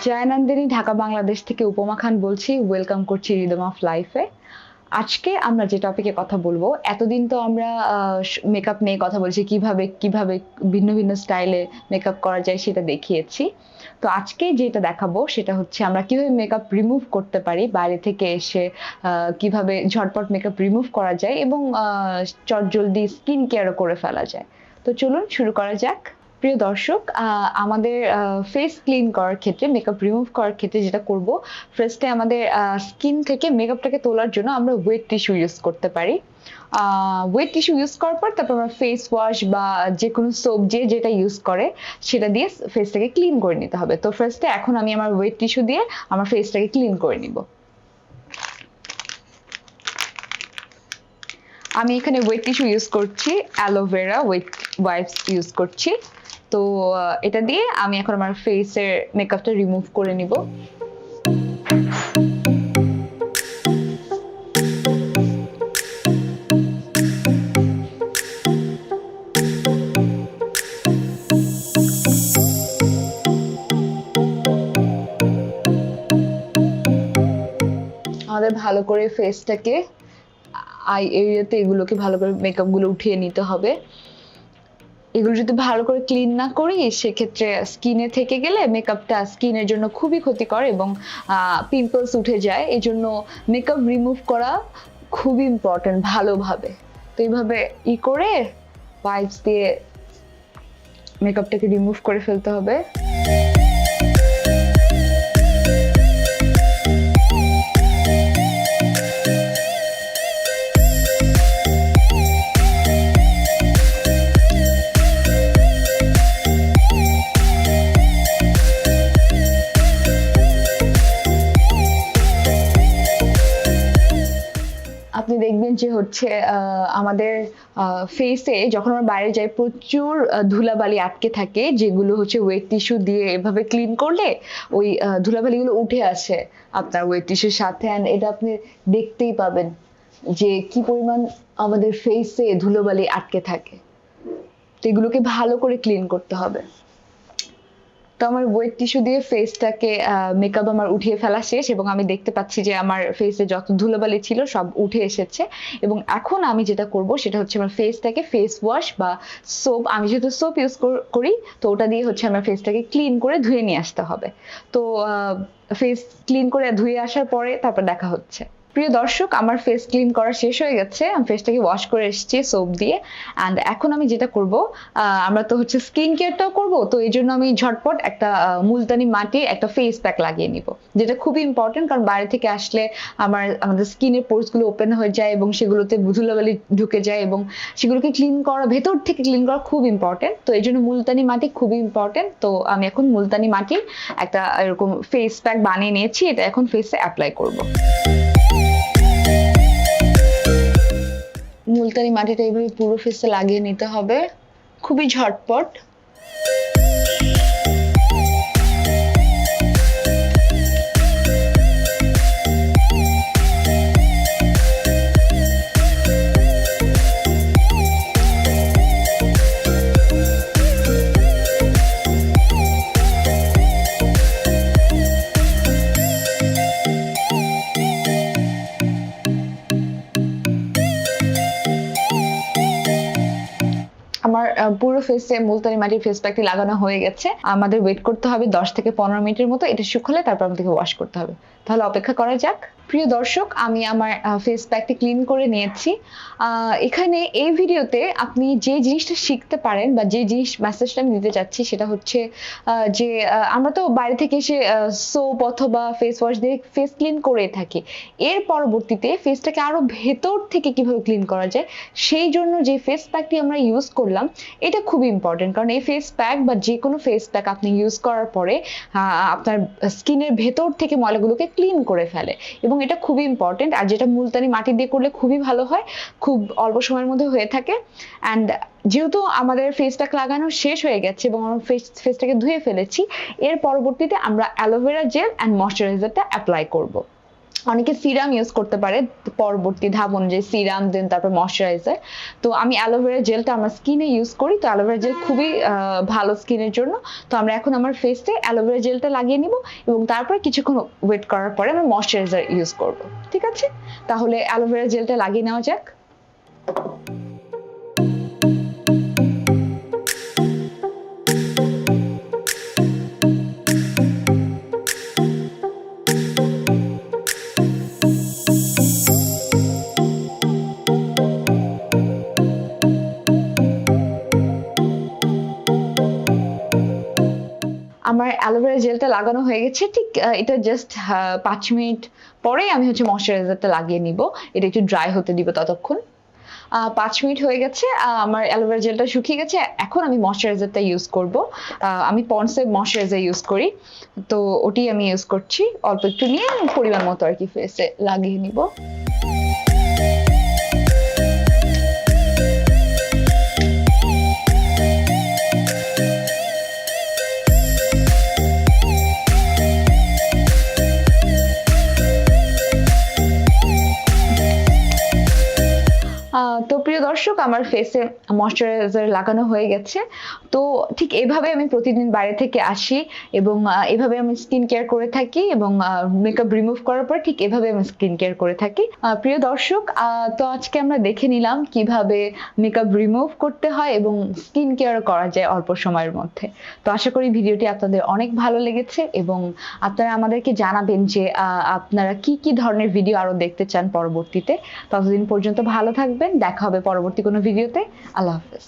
জয়নন্দিনী ঢাকা বাংলাদেশ থেকে উপমা খান বলছি। ওয়েলকাম করছি রিদম অফ লাইফে। আজকে আমরা যে টপিকে কথা বলবো, এতদিন তো আমরা মেকআপ নিয়ে কথা বলছি, কিভাবে কিভাবে ভিন্ন ভিন্ন স্টাইলে মেকআপ করা যায় সেটা দেখিয়েছি। তো আজকে যেটা দেখাবো সেটা হচ্ছে আমরা কিভাবে মেকআপ রিমুভ করতে পারি বাইরে থেকে এসে, কিভাবে ঝটপট মেকআপ রিমুভ করা যায় এবং চটজলদি স্কিন কেয়ারও করে ফেলা যায়। তো চলুন শুরু করা যাক। প্রিয় দর্শক, আমাদের ফেস ক্লিন করার ক্ষেত্রে, মেকআপ রিমুভ করার ক্ষেত্রে যেটা করব, ফার্স্টে আমাদের স্কিন থেকে মেকআপটাকে তোলার জন্য আমরা ওয়েট টিস্যু ইউজ করতে পারি। ওয়েট টিস্যু ইউজ করার পর তারপর আমরা ফেস ওয়াশ বা যে কোনো সোপ যে যেটা ইউজ করে সেটা দিয়ে ফেসটাকে ক্লিন করে নিতে হবে। তো ফার্স্টে এখন আমি আমার ওয়েট টিস্যু দিয়ে আমার ফেসটাকে ক্লিন করে নিব। আমি এখানে ওয়েট টিস্যু ইউজ করছি, অ্যালোভেরা ওয়েট ওয়াইপস ইউজ করছি। তো এটা দিয়ে আমি এখন আমার ফেসের মেকআপটা রিমুভ করে নিব। আমাদের ভালো করে ফেসটাকে, আই এরিয়াতে এগুলোকে ভালো করে মেকআপ গুলো উঠিয়ে নিতে হবে। এগুলো যদি ভালো করে ক্লিন না করি সেক্ষেত্রে স্কিনে থেকে গেলে মেকআপটা স্কিনের জন্য খুবই ক্ষতিকর এবং পিম্পলস উঠে যায়। এই জন্য মেকআপ রিমুভ করা খুবই ইম্পর্টেন্ট ভালোভাবে। তো এইভাবে করে ওয়াইপস দিয়ে মেকআপটাকে রিমুভ করে ফেলতে হবে। আপনি দেখবেন যে হচ্ছে আমাদের ফেসে যখন আমরা বাইরে যাই প্রচুর ধুলাবালি আটকে থাকে, যেগুলো হচ্ছে ওয়েট টিস্যু দিয়ে এভাবে ক্লিন করলে ওই ধুলাবালিগুলো উঠে আসে আপনার ওয়েট টিস্যুর সাথে। অ্যান্ড এটা আপনি দেখতেই পাবেন যে কি পরিমাণ আমাদের ফেসে ধুলোবালি আটকে থাকে। তো এগুলোকে ভালো করে ক্লিন করতে হবে। তো আমার ওয়েট টিস্যু দিয়ে ফেসটাকে মেকআপ আমার উঠিয়ে ফেলা শেষ এবং আমি দেখতে পাচ্ছি যে আমার ফেসে যত ধুলোবালি ছিল সব উঠে এসেছে। এবং এখন আমি যেটা করব সেটা হচ্ছে আমার ফেসটাকে ফেস ওয়াশ বা সোপ, আমি যেহেতু সোপ ইউজ করি তো ওটা দিয়ে হচ্ছে আমার ফেসটাকে ক্লিন করে ধুয়ে নিয়ে আসতে হবে। তো ফেস ক্লিন করে ধুয়ে আসার পরে তারপর দেখা হচ্ছে। প্রিয় দর্শক, আমার ফেস ক্লিন করা শেষ হয়ে গেছে, আমি ফেসটাকে ওয়াশ করে এসেছি সোপ দিয়ে। অ্যান্ড এখন আমি যেটা করব, আমরা তো হচ্ছে স্কিন কেয়ারটাও করব, তো এই জন্য আমি ঝটপট একটা মুলতানি মাটি একটা ফেস প্যাক লাগিয়ে নিব, যেটা খুবই ইম্পর্টেন্ট। কারণ বাইরে থেকে আসলে আমাদের স্কিনের পোর্সগুলো ওপেন হয়ে যায় এবং সেগুলোতে ধুলোবালি ঢুকে যায় এবং সেগুলোকে ক্লিন করা, ভেতর থেকে ক্লিন করা খুব ইম্পর্টেন্ট। তো এই জন্য মুলতানি মাটি খুবই ইম্পর্টেন্ট। তো আমি এখন মুলতানি মাটি একটা এরকম ফেস প্যাক বানিয়ে নিয়েছি, এটা এখন ফেসে অ্যাপ্লাই করব। মুলতানি মাটিটা এইভাবে পুরো ফেসে লাগিয়ে নিতে হবে, খুবই ঝটপট। আমার পুরো ফেসে মুলতানি মাটির ফেস প্যাকটি লাগানো হয়ে গেছে। আমাদের ওয়েট করতে হবে 10 থেকে 15 মিনিটের মতো, এটা শুকলে তারপর আমাদেরকে ওয়াশ করতে হবে। তাহলে অপেক্ষা করা যাক। প্রিয় দর্শক, আমি আমার ফেস প্যাকটি ক্লিন করে নিয়েছি। এখানে এই ভিডিওতে আপনি যে জিনিসটা শিখতে পারেন বা যে জিনিস মেসেজটা আমি দিতে চাচ্ছি সেটা হচ্ছে যে আমরা তো বাইরে থেকে এসে সোপ অথবা ফেস ওয়াশ দিয়ে ফেস ক্লিন করে থাকি। এর পরবর্তীতে ফেসটাকে আরো ভেতর থেকে কিভাবে ক্লিন করা যায় সেই জন্য যে ফেস প্যাকটি আমরা ইউজ করলাম এটা খুবই ইম্পর্টেন্ট। কারণ এই ফেস প্যাক বা যে কোনো ফেস প্যাক আপনি ইউজ করার পরে আপনার স্কিনের ভেতর থেকে ময়লাগুলোকে ক্লিন করে ফেলে এবং এটা খুবই ইম্পর্টেন্ট। আর যেটা মুলতানি মাটি দিয়ে করলে খুবই ভালো হয়, খুব অল্প সময়ের মধ্যে হয়ে থাকে। অ্যান্ড যেহেতু আমাদের ফেস প্যাক লাগানো শেষ হয়ে গেছে এবং আমরা ফেসটাকে ধুয়ে ফেলেছি, এর পরবর্তীতে আমরা অ্যালোভেরা জেল অ্যান্ড ময়শ্চারাইজারটা অ্যাপ্লাই করব। অনেকে সিরাম ইউজ করতে পারে পরবর্তী ধাপ অনুযায়ী, সিরাম দেন তারপর ময়শ্চারাইজার। তো আমি অ্যালোভেরা জেলটা আমার স্কিনে ইউজ করি। তো অ্যালোভেরা জেল খুবই ভালো স্কিনের জন্য। তো আমরা এখন আমার ফেসে অ্যালোভেরা জেলটা লাগিয়ে নিব এবং তারপর কিছুক্ষণ ওয়েট করার পরে আমি ময়শ্চারাইজার ইউজ করব। ঠিক আছে, তাহলে অ্যালোভেরা জেলটা লাগিয়ে নেওয়া যাক। আমার অ্যালোভেরা জেলটা লাগানো হয়ে গেছে। ঠিক এটা জাস্ট 5 মিনিট পরেই আমি হচ্ছে ময়শ্চারাইজারটা লাগিয়ে নিব। এটা একটু ড্রাই হতে দিব ততক্ষণ। 5 মিনিট হয়ে গেছে, আমার অ্যালোভেরা জেলটা শুকিয়ে গেছে। এখন আমি ময়শ্চারাইজারটা ইউজ করব। আমি পন্ডসের ময়শ্চারাইজার ইউজ করি। তো ওটি আমি ইউজ করছি। অল্প একটু নিয়ে পরিমাণ মতো আর কি ফেসে লাগিয়ে নিব। তো প্রিয় দর্শক, আমার ফেসে ময়শ্চারাইজার লাগানো হয়ে গেছে। তো ঠিক এভাবে আমি প্রতিদিন বাইরে থেকে আসি এবং এভাবে আমি স্কিন কেয়ার করে থাকি এবং মেকআপ রিমুভ করার পর ঠিক এভাবে আমি স্কিন কেয়ার করে থাকি। প্রিয় দর্শক, তো আজকে আমরা দেখে নিলাম কিভাবে মেকআপ রিমুভ করতে হয় এবং স্কিন কেয়ার করা যায় অল্প সময়ের মধ্যে। তো আশা করি ভিডিওটি আপনাদের অনেক ভালো লেগেছে এবং আপনারা আমাদেরকে জানাবেন যে আপনারা কি কি ধরনের ভিডিও আরো দেখতে চান পরবর্তীতে। ততদিন পর্যন্ত ভালো থাকবেন, দেখা হবে পরবর্তী কোনো ভিডিওতে। আল্লাহ হাফেজ।